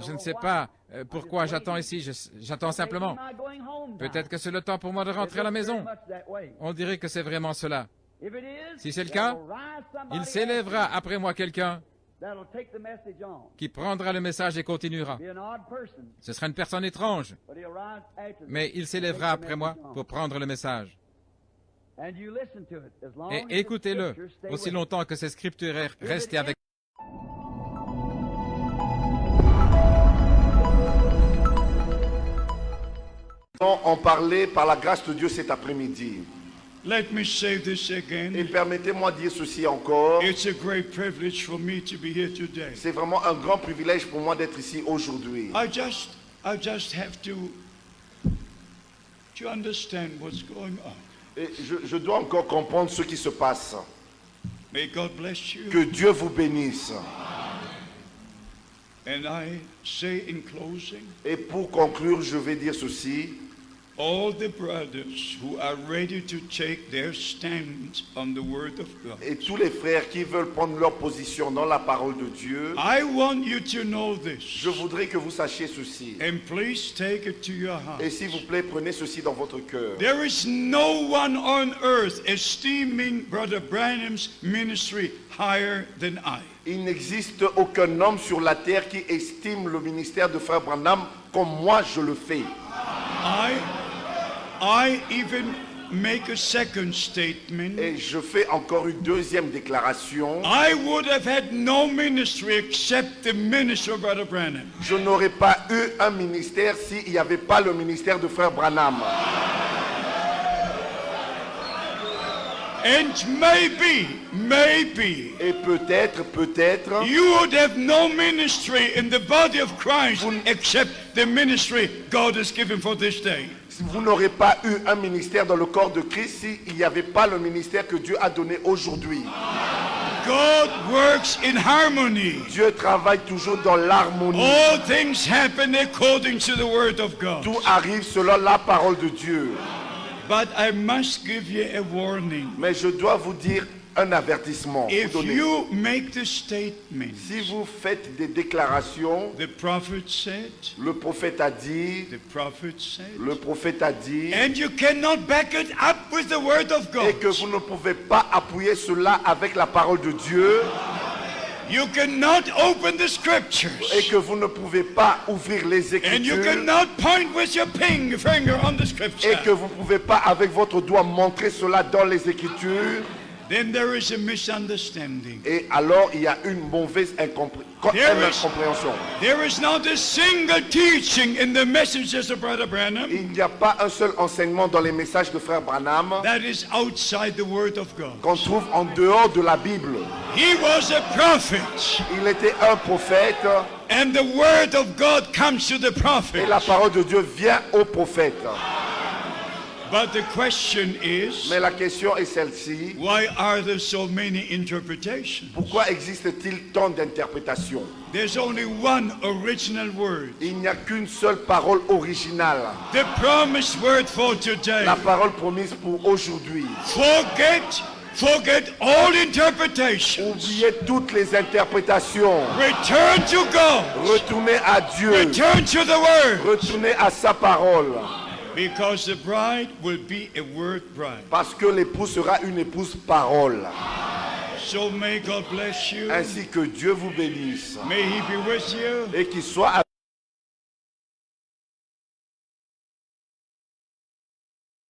Je ne sais pas pourquoi j'attends ici, j'attends simplement. Peut-être que c'est le temps pour moi de rentrer à la maison. On dirait que c'est vraiment cela. Si c'est le cas, il s'élèvera après moi quelqu'un qui prendra le message et continuera. Ce sera une personne étrange, mais il s'élèvera après moi pour prendre le message. Et écoutez-le aussi longtemps que ces scriptures restent avec en parler par la grâce de Dieu cet après-midi. Let me say this Et again. permettez-moi de dire ceci encore. It's a great privilege for me to be here today. C'est vraiment un grand privilège pour moi d'être ici aujourd'hui. I just have to understand what's going on. Et je dois encore comprendre ce qui se passe. May God bless you. Que Dieu vous bénisse. And I say in closing, Et pour conclure, je vais dire ceci. all the brothers who are ready to take their stand on the word of God. Et tous les frères qui veulent prendre leur position dans la parole de Dieu, I want you to know this. je voudrais que vous sachiez ceci. And please take it to your heart. Et s'il vous plaît, prenez ceci dans votre cœur. There is no one on earth esteeming Brother Branham's ministry higher than I. Il n'existe aucun homme sur la terre qui estime le ministère de Frère Branham comme moi je le fais. I even make a second statement. Et je fais encore une deuxième déclaration. I would have had no ministry except the ministry of Brother Branham. Je n'aurais pas eu un ministère s'il n'y avait pas le ministère de Frère Branham. And maybe, Et peut-être, you would have no ministry in the body of Christ except the ministry God has given for this day. vous n'aurez pas eu un ministère dans le corps de Christ s'il n'y avait pas le ministère que Dieu a donné aujourd'hui. God works in harmony. Dieu travaille toujours dans l'harmonie. All things happen according to the word of God. Tout arrive selon la parole de Dieu. But I must give you a warning. Mais je dois vous dire un avertissement. If you make the statement, Si vous faites des déclarations, the prophet said, le prophète a dit, the prophet said, le prophète a dit, and you cannot back it up with the word of et God. que vous ne pouvez pas appuyer cela avec la parole de Dieu, You cannot open the scriptures. et que vous ne pouvez pas ouvrir les And you Écritures, cannot point with your finger on the et scripture. que vous ne pouvez pas avec votre doigt montrer cela dans les Écritures, Then there is a misunderstanding. et alors il y a une mauvaise incompréhension. There is not a single teaching in the messages of Brother Branham Il n'y a pas un seul enseignement dans les messages de Frère Branham that is outside the word of God. qu'on trouve en dehors de la Bible. He was a prophet, Il était un prophète, and the word of God comes to the et prophet. la parole de Dieu vient au prophète. But the question is, Mais la question est celle-ci. why are there so many interpretations? Pourquoi existe-t-il tant d'interprétations? There's only one original word. Il n'y a qu'une seule parole originale. The promised word for today. La parole promise pour aujourd'hui. Forget all interpretations. Oubliez toutes les interprétations. Return to God. Retournez à Dieu. Return to the word. Retournez à sa parole. Because the bride will be a word bride. Parce que l'épouse sera une épouse parole. So may God bless you. Ainsi que Dieu vous bénisse. May He be with you. Et qu'il soit